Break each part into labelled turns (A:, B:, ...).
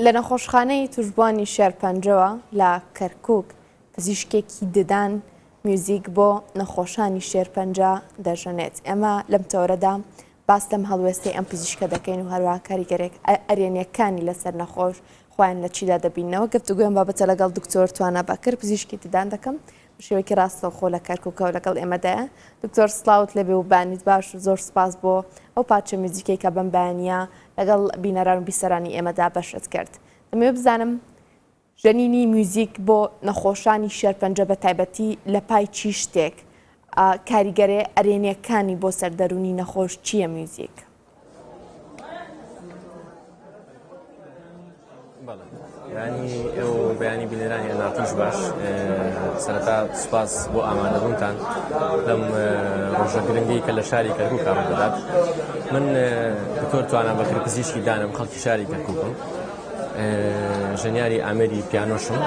A: لە نەخۆشخانەی توشبوانی شێرپەنجەوە لە کەرکووک پزیشکێکی ددان میوزیک بۆ نەخۆشانی شێرپەنجە دەژەنێت. ئێمە لەم تەورەدا باس لەم هەڵوێستەی ئەم پزیشکە دەکەین و هەروە کاریگەرێک ئەرێنیەکانی لەسەر نەخۆش خۆیان لە چیدا دەبینەوە. گفتوگوێم بابەتە لەگەڵ دکتۆر توانە باکر پزیشکی ددان دەکەم شێوەیەکی ڕاستەوخۆ لە کەرکووکەوە لەگەڵ ئێمەدایە. دکتۆر سلااوت لەبێ و بانیت باش و زۆر سپاس بۆ ئەو پاچە میوزیکەی کە بەم بەیانیە لەگەڵ بینەران و بیسەرانی ئێمەدا بەشت کرد. دەمەوێت بزانم ژەنینی میوزیک بۆ نەخۆشانی شێرپەنجە بە تایبەتی لە پای چی شتێک کاریگەرێ ئەرێنیەکانی بۆ سەردەرونی نەخۆش چییە میوزیک؟
B: ینی ئێو بەیانی بینەرانی ئەناتیش باش سەرەتا سوپاس بۆ ئامادەبوونتان لەم ڕۆژە گرنگی کە لە شاری کەرکووک ئامادەدات. من دکتۆر توانە بەکر پزیشکی دانم خەڵکی شاری کەرکووکم، ژەنیاری ئامێری پیانۆشم.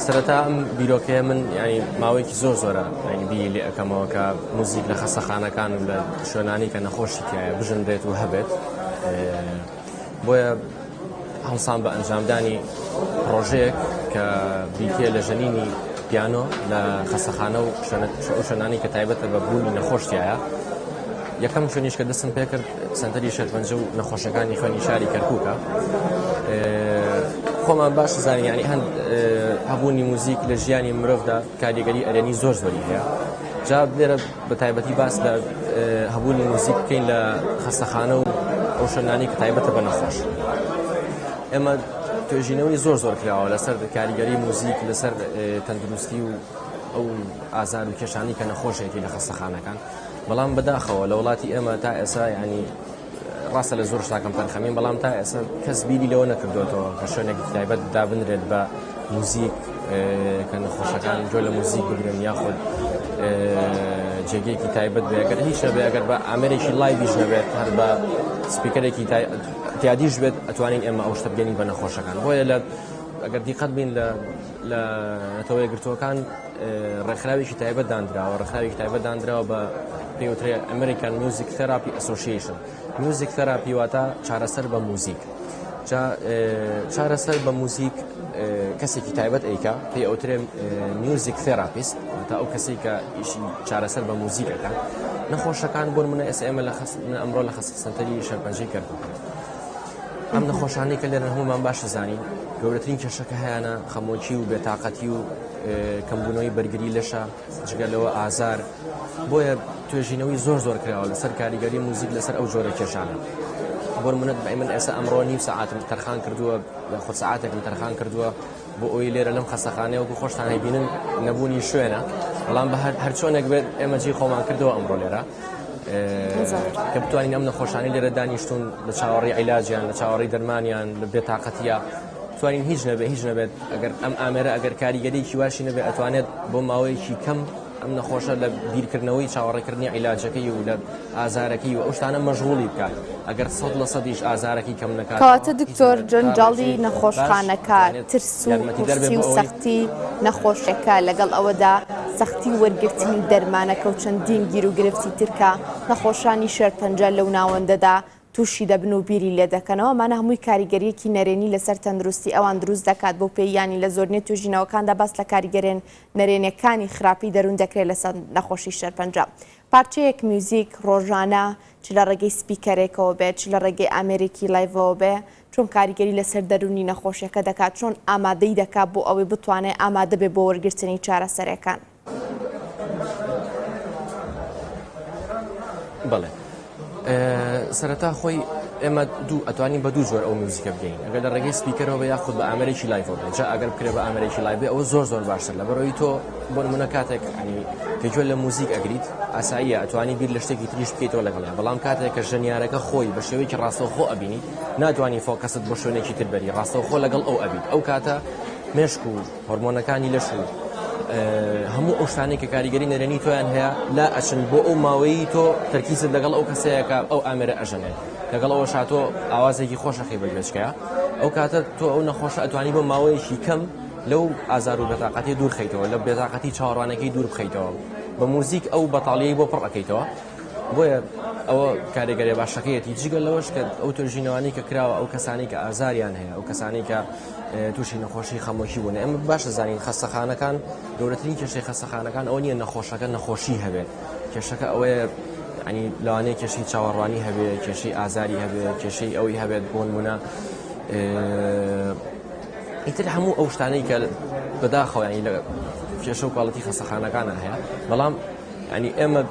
B: سەرەتا ئەم بیرۆکەیە من ینی ماوەیەکی زۆرە ینی بی لێ ئەەکەمەوە کە موزیک لە خەستەخانەکان و لە شوێنانی کە نەخۆشی تایە بژندرێت و هەبێت. بۆیە هەڵسان بە ئەنجامدانی پرۆژەیەک کە بیتە لە ژەنینی پیانۆ لە خەستەخانە و شوێنانی کە تایبەتە بە بوونی نەخۆشتیایە. یەکەم شوێنیش کە دەستم پێ کرد سەنتەری شێرپەنجە و نەخۆشەکانی خوێنی شاری کەرکووکە. خۆمان باش زانین ینی هەند هەبوونی موزیک لە ژیانی مرۆڤدا کاریگەری ئەرێنی زۆری هەیە. جا لێرە بە تایبەتی باس لە هەبوونی موزیک بکەین لە خەستەخانە و ئەو شوێنانی کە تایبەتە بە نەخۆش. ئێمە توێژینەوەی زۆر کراوە لەسەر کاریگەری موزیک لەسەر تەندروستی و ئەو ئازار و کێشانی کە نەخۆشێتی لە خەستەخانەکان. بەڵام بەداخەوە لە وڵاتی ئێمە تا ئێستا ینی ڕاستە لە زۆر شتاکەم تەرخەمین، بەڵام تا ئێستا کەس بیری لەوە نەکردوێتەوە کە شوێنێکی تایبەت دابنرێت بە موزیک کە نەخۆشەکان جۆ لە موزیک بگرن یاخود جێگەیەکی تایبەت بێ. ئەگەر هیچ نەبێ، ئەگەر بە ئامێرێکی لایڤیش نەبێت، هەر بە سپیکەرێکی تیادیش بێت، ئەتوانین ئێمە ئەو شتە بگەینین بە نەخۆشەکان. بۆیە ئەگەر دیقەت بین لە نەتەوەی گرتوەکان ڕێکخراوێکی تایبەت دانراوە. ڕێکخراوێکی تایبەت دانراوە بە پێوترێ ئەمریکان میوزیک تەراپی ئەسۆسییشن. میوزیک تەراپی واتە چارەسەر بە موزیک. چارەسەر بە موزیک کەسێکی تایبەت ئەیکا پێی ئەوترێ میوزیک تێراپیست، تا ئەو کەسێک کە ئیشی چارەسەر بە موزیکەکە. نەخۆشەکان بۆ منە ئێمە ئەمڕۆ لە سەنتەری شێرپەنجەی کەرکووک. ئەم نەخۆشانەی کە لێرە هەمومان باشە زانین گەورەترین کێشەکە هەیەە خەمۆکی و بێتاقەتی و کەمبوونەوەی بەرگری لەشە جگەلەوە ئازار. بۆیە توێژینەوەی زۆر کراوە لەسەر کاریگەری موزیک لەسەر ئەو جۆرە کێشانە. بۆ منت من ئێستا ئەمڕۆ نیم سەعاتم تەرخان کردووە، خۆ سەعاتێکم تەرخان کردووە بۆ ئەوی لێرە لەم خەستەخانەیە وەکو خۆشتان هەیبینن نەبوونی شوێنە، بەڵام بە هەر چۆنێک بێت ئێمە جێی خۆمان کردەوە ئەمڕۆ لێرە کە بتوانین ئەم نەخۆشانەی لێرە دانیشتون لە چاوەڕێی عیلاجیان، لە چاوەڕێی دەرمانیان، لە بێتاقەتیە توانین هیچ نەبێت. ئەگەر ئەم ئامێرە ئەگەر کاریگەریەکی واشی نەبێت، ئەتوانێت بۆ ماوەیەکی کەم ئەم نەخۆشە لە بیرکردنەوەی چاوەڕێکردنی عیلاجەکەی و لە ئازارەکەی و ئەو شتانە مەشغوڵی بکات. ئەگەر 100% ئازارەکەی کەم نەکات.
A: کەواتە دکتۆر جەنجاڵی نەخۆشخانەکە ترس و قورسی و سەختی نەخۆشەکە لەگەڵ ئەوەدا سەختی وەرگرتنی دەرمانەکە و چەندین گیر و گرفتی ترکە نەخۆشانی شێرپەنجە لەو ناوەندەدا تووشی دەبن و بیری لێ دەکەنەوە. مانە هەمووی کاریگەریەکی نەرێنی لەسەر تەندروستی ئەوان دروست دەکات بۆ پێیانی لە زۆرنێ توێژینەوەکاندا باس لە کاریگەرێن نەرێنیەکانی خراپی دەروون دەکرێت لەسەر نەخۆشی شێرپەنجە. پارچەیەک میوزیک ڕۆژانە چ لە ڕێگەی سپیکەرێکەوە بێت، چ لە ڕێگەی ئامێرێکی لایڤەوە بێ، چۆن کاریگەری لەسەر دەرونی نەخۆشیەکە دەکات، چۆن ئامادەی دەکات بۆ ئەوەی بتوانێت ئامادە بێ بۆ وەرگرتنی چارەسەرەکان.
B: بەڵێ سەرەتا خۆی ئێمە ئەتوانین بە دوو جۆر ئەو میوزیکە بگەین. ئەگەر لە ڕێگەی سپیکەرەوە یاخود بە ئامێرێکی لایڤەوە بێت، جا ئەگەر بکرێت بە ئامێرێکی لایڤ بێ ئەوە زۆر باشتر. لەبەرەوەی تۆ بۆ نمونە کاتێک پێگوێ لە موزیک ئەگریت ئاساییە ئەتوانی بیر لە شتێکی تریش بکەیتەوە لەگەڵیان، بەڵام کاتێک کە ژەنیارەکە خۆی بە شێوەیەکی ڕاستەوخۆ ئەبینی ناتوانانی فۆکەست بۆ شوێنێکی تر بەری، ڕاستەوخۆ لەگەڵ ئەو ئەبیت. ئەو کاتە مێشک و هۆرمۆنەکانی لەش و هەموو ئەو شتانێک کە کاریگەری نەرێنی تۆیان هەیە لا ئەچن بۆ ئەو ماوەی تۆ تەرکیزت لەگەڵ ئەو کەسەیەکە ئەو ئامێرە ئەژەنێت، لەگەڵ ئەوە شاتۆ ئاوازێکی خۆشەخی بەگوێچکەیە. ئەو کاتە تۆ ئەو نەخۆشە ئەتوانی بۆ ماوەیەکی کەم لەو ئازار و بێتاقەتی دوور بخەیتەوە، لە بێتاقەتی چاوەڕوانەکەی دوور بخەیتەوە. بە موزیک ئەو بەتاڵیەی بۆ پڕ ئەەکەیتەوە. بۆیە ئەوە کاریگەری باشەکەیەتی جگەل لەوەش کە ئەو توێژینەوانی کە کراوە ئەو کەسانی کە ئازاریان هەیە ئەو کەسانی کە تووشی نەخۆشی خەمۆکی بوون ئێمە باشە زانین خەستەخانەکان گەورەترین کێشەی خەستەخانەکان ئەو نیە نەخۆشەکە نەخۆشی هەبێت کێشەکە ئەوەیە ینی لەوانەیە کێشەی چاوەڕوانی هەبێت کێشەی ئازاری هەبێت کێشەی ئەوەی هەبێت بۆ نمونە ئیتر هەموو ئەو شتانەی کە بەداخەوە ینی لە کێشە و کوڵەتی خەستەخانەکانە هەیە بەڵام ینی ئێمە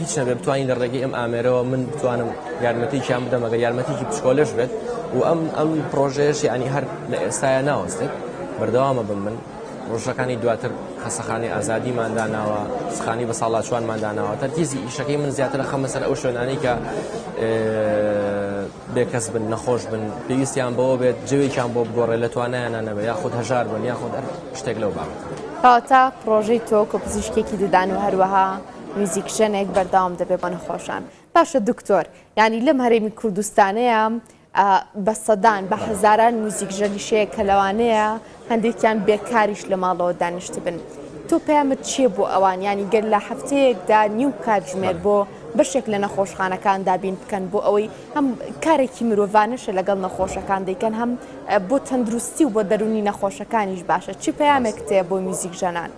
B: هیچ نەبێ بتوانین لە ڕێگەی ئەم ئامێرەوە من بتوانم یارمەتییان بدەم ئەگەر یارمەتیکی پشکۆلەش بێت و ئەم پرۆژەیەش ینی هەر لە ئێستاە ناوەستێت بەردەوامە بم من ڕۆژەکانی دواتر خەسەخانی ئازادیمانداناوە سخانی بە ساڵات چوانمانداناوە تەرکیزی ئیشەکەی من زیاتر خەمە سەر ئەو شوێنانەی کە بێکەس بن نەخۆش بن پێویستیان بەوە بێت جوێکیان بۆ بگۆڕێ لە توانایانە نەبێ یاخود هەژار بن یاخود شتێک لەو بابەتە.
A: کەواتە پرۆژەی تۆ کە پزیشکێکی ددان و هەروەها میوزیکشنێک بەردەوام دەبێت بۆ نەخۆشان. باشە دکتۆر ینی لەم هەرێمی کوردستانەیە بە سەدان بە هەزاران موزیکژەلیشەیە کە لەوانەیە هەندێکیان بێکاریش لە ماڵەوە دانیشت بن. تۆ پەیامت چییە بۆ ئەوان ینی گەر لە هەفتەیەکدا نیو کاتژمێر بۆ بەشێک لە نەخۆشخانەکان دابین بکەن بۆ ئەوەی هەم کارێکی مرۆڤانەشە لەگەڵ نەخۆشەکان دەیکەن هەم بۆ تەندروستی و بۆ دەرونی نەخۆشەکانیش باشە چی پەیامێک تەیە بۆ میوزیکژەنان؟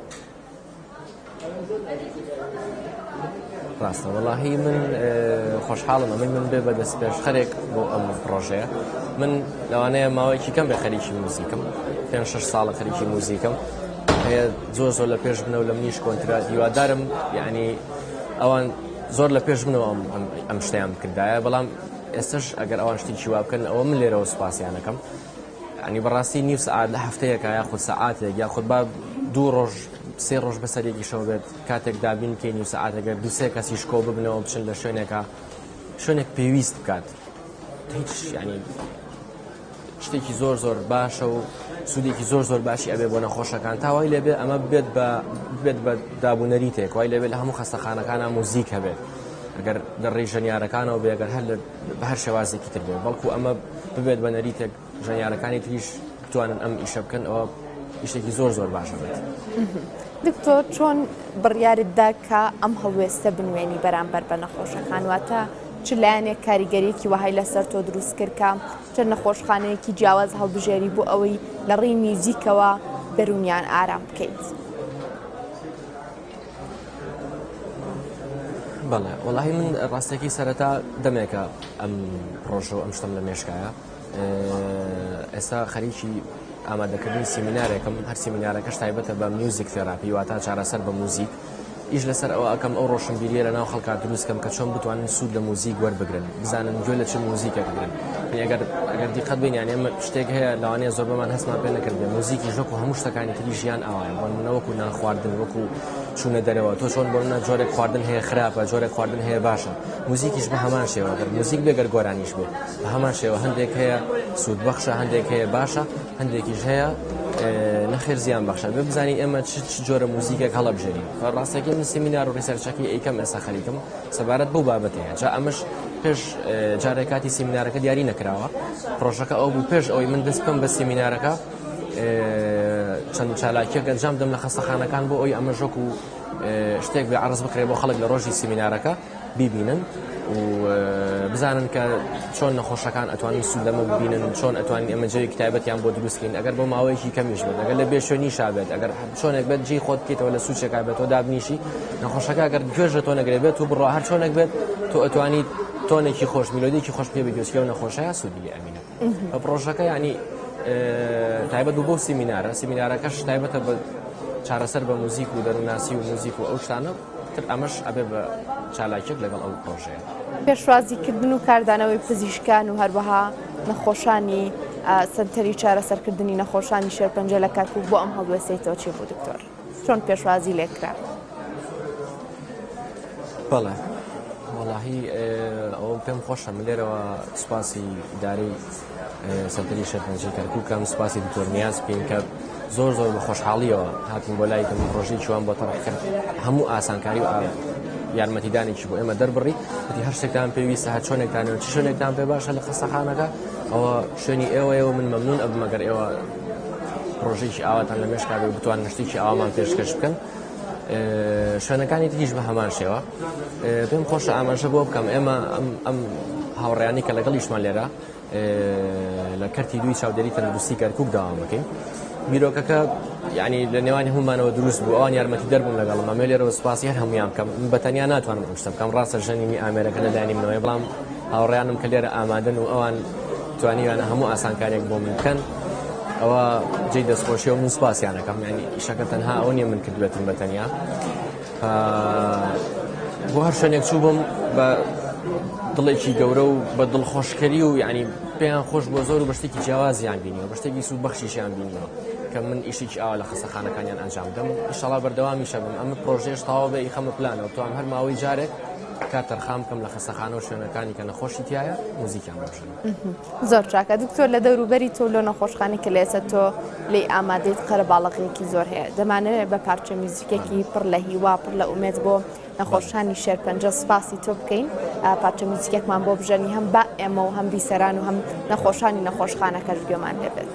B: ڕاستە وەڵاهی من خۆشحاڵم ئەمەی من بێ بە دەست پێشخەرێک بۆ ئەم پرۆژەیە من لەوانەیە ماوەیەکی کەم بێ خەریکی موزیکم 5-6 ساڵە خەریکی موزیکم هەیە زۆر لە پێش بنەوە لە منیش کۆنترات هیوادارم یعنی ئەوان زۆر لە پێش بنەوە ئەم شتیان کردایە بەڵام ئێستش ئەگەر ئەوان شتێکی وا بکەن ئەوە من لێرەوە سوپاسیانەکەم ینی بەڕاستی نیو سەعات لە هەفتەیەکە یاخود سەعاتێک یاخود با 2 ڕۆژ 3 ڕۆژ بەسەرێکی شەو بێت کاتێک دابین کەی نیو سەعاتەگەر 2-3 کەسیش کۆ ببنەوە بچن لە شوێنێک پێویست بکات هیچ ینی شتێکی زۆر باشە و سوودێکی زۆر باشی ئەبێ بۆ نەخۆشەکان تاوای لێبێ ئەمە بێت بە دابوونەریتێک وای لێبێت لە هەموو خەستەخانەکانە موزیک هەبێت ئەگەر دەڕێی ژەنیارەکانەوە بێ ئەگەر هەر بە هەر شێوازێکی تر بێت بەڵکو ئەمە ببێت بە نەریتێک ژەنیارەکانی تریش بتوانن ئەم ئیشە بکەن ئەوە ئیشێکی زۆر باشە بێت.
A: دکتۆر چۆن بڕیارددا کە ئەم هەڵوێستە بنوێنی بەرامبەر بە نەخۆشەکان واتە چ لایەنێک کاریگەریەکی وهای لەسەر تۆ دروست کرد کە چەند نەخۆشخانەیەکی جیاواز هەڵبژێری بۆ ئەوەی لە ڕێی میوزیکەوە دەرونیان ئارام بکەیت؟
B: بەڵێ وەڵاهی من ڕاستێکی سەرەتا دەمێکە ئەم پرۆژە و ئەم شتم لە مێشکایە ئێستا خەریکی ئامادەکردنی سیمینارێکم هەر سیمینارەکەش تایبەتە بە میوزیک تێراپی واتە چارەسەر بە موزیک ئیش لەسەر ئەوە ئەەکەم ئەو ڕۆشنبیریە لە ناو خەڵکات دروستکەم کە چۆن بتوانن سوود لە موزیک وەربگرن بزانن گوێ لە چ موزیکە بگرن ئەگەر دیقەت بین یانێ شتێک هەیە لەوانەیە زۆر بەمان هەستمان پێ نەکردێ موزیکی ژەکو هەموو شتەکانی تری ژیان ئاوایە بۆ نمونەوەکو نان خواردن وەکو چوونە دەرەوە تۆ چۆن بۆ منە جۆرێک خواردن هەیە خراپە جۆرێک خواردن هەیە باشە موزیکیش بە هەمان شێوە گەر موزیک بێگەر گۆرانیش بێ بە هەمان شێوە هەندێک هەیە سوودبەخشە هەندێک هەیە باشە هەندێکیش هەیە نەخێر زیان بەخشە بێ بزانین ئێمە چ جۆرە موزیکێک هەڵەبژێرین ڕاستەکە من سیمینار و ڕیسەرچەکەی ئەیکەم ئێستا خەریکم سەبارەت بەو بابەتەیە جا ئەمەش پێش جارێک کاتی سیمینارەکە دیاری نەکراوە پرۆژەکە ئەو بوو پێش ئەوەی من دەست بکەم بە سیمینارەکە چەند چالاکیەک ئەنجام دەم لە خەستەخانەکان بۆ ئەوی ئەمە ژۆک و شتێک بێ عەرز بکرێ بۆ خەڵک لە ڕۆژی سیمینارەکە بیبینن و بزانن کە چۆن نەخۆشەکان ئەتوانین سوود لەمە ببینن چۆن ئەتوانین ئەمە جێوی کتایبەت یان بۆ دروستکەین ئەگەر بۆ ماوەیەکی کەمیش بێت ئەگەر لە بێشوێنیشا بێت ئەگەر چۆنێک بێت جێی خۆت بکەیتەوە لە سوچێکا بێت تۆ دابنیشی نەخۆشەکە ئەگەر گوێژە تۆ نەگرێ بێت و بڕۆ هەر چۆنێک بێت تۆ ئەتوانیت تۆنێکی خۆش میلۆدیێکی خۆش پێ بگوێسکە و نەخۆشەیە سوودی ئەمینە بە پرۆژەکە ینی تایبەت بۆ سیمینارەکەش تایبەتە بە چارەسەر بە موزیک و دەروناسی و موزیک و ئەو شتانە تر ئەمەش ئەبێ بە چالاکیەک لەگەڵ ئەو پرۆژەیە
A: پێشوازیکردن و کاردانەوەی پزیشکان و هەروەها نەخۆشانی سەنتەری چارەسەرکردنی نەخۆشانی شێرپەنجە لە کارکووک بۆ ئەم هەڵوێستەیەوە چێ بوو دکتۆر چۆن پێشوازی لێکرا؟
B: بەڵێ وەڵاهی ئەوە پێم خۆشە من لێرەوە سوپاسی ئیدارەی سەنتەری شێرپەنجەی کەرکووکم سوپاسی دکتۆر نیاز بکەین کە زۆر بە خۆشحاڵیەوە هاتین بۆ لای ڕۆژەی چوان بۆ تەڕح کرد هەموو ئاسانکاری و یارمەتیدانێکی بۆ ئێمە دەربڕی وتی هەر شتێکتان پێویستە هەر چۆنێکتانەوە چ شوێنێکتان پێ باشە لە خەستەخانەکە ئەوە شوێنی ئێوەیەوە من مەمنون ئەبم ئەگەر ئێوە پرۆژەیەکی ئاواتان لە مێشکا بێ بتوانن شتێکی ئاوامان پێشکەش بکەن شوێنەکانی تریش بە هەمان شێوە پێم خۆشە ئاماژە بۆ بکەم ئێمە ئەم هاوڕێیانی کە لەگەڵیشمان لێرە لە کەرتی دوی چاودێری تەندروستی کەرکووک داوام بکەین بیرۆکەکە یعنی لە نێوانی هەمومانەوە دروست بوو ئەوان یارمەتی دەربوون لەگەڵم ئەمە لێرەوە سوپاسی هەر هەمویان بکەم بەتەنیا ناتوانم ئەم شتە بکەم ڕاستە ژەنینی ئامێرەکە لەلایانی منەوەی بەڵام هاوڕێیانم کە لێرە ئامادەن و ئەوان توانیوانە هەموو ئاسانکارێک بۆ من بکەن ئەوە جێی دەستخۆشی و من سوپاسیانەکەم یعنی ئیشەکە تەنها ئەو نییە من کردوێتم بەتەنیا بۆ هەر شوێنێک چوو بم بە دڵێکی گەورە و بە دڵخۆشکەری و یعنی پێیان خۆش بۆ زۆر و بە شتێکی جیاوازیان بینیەوە بە شتێکی سوود بەخشیشیان بینیەوە کە من ئیشێکی ئاوا لە خەستەخانەکانیان ئەنجام دەم ئینشەڵا بەردەوامیشە بم ئەمە پرۆژێش تەواو بێ خەمە پلانەوە توانم هەر ماوەی جارێک کار تەرخام بکەم لە خەستەخانە و شوێنەکانی کە نەخۆشی تایە موزیکیان بەخشن.
A: زۆر چاکە دکتۆر لە دەوروبەری تۆ لە نەخۆشخانەی کە لێسە تۆ لێ ئامادەیت قەرەباڵغێکی زۆر هەیە دەمانەوێت بە پارچە میوزیکێکی پڕ لە هیوا پڕ لە ئومێد بۆ نەخۆشخانی شێرپەنجە سپاسی تۆ بکەین پارچە میوزیکێکمان بۆ بژەنی هەم بە ئێمە و هەم بیسەران و هەم نەخۆشانی نەخۆشخانەکەش گوێمان لێبێت.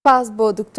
A: سپاس بۆ دکتۆر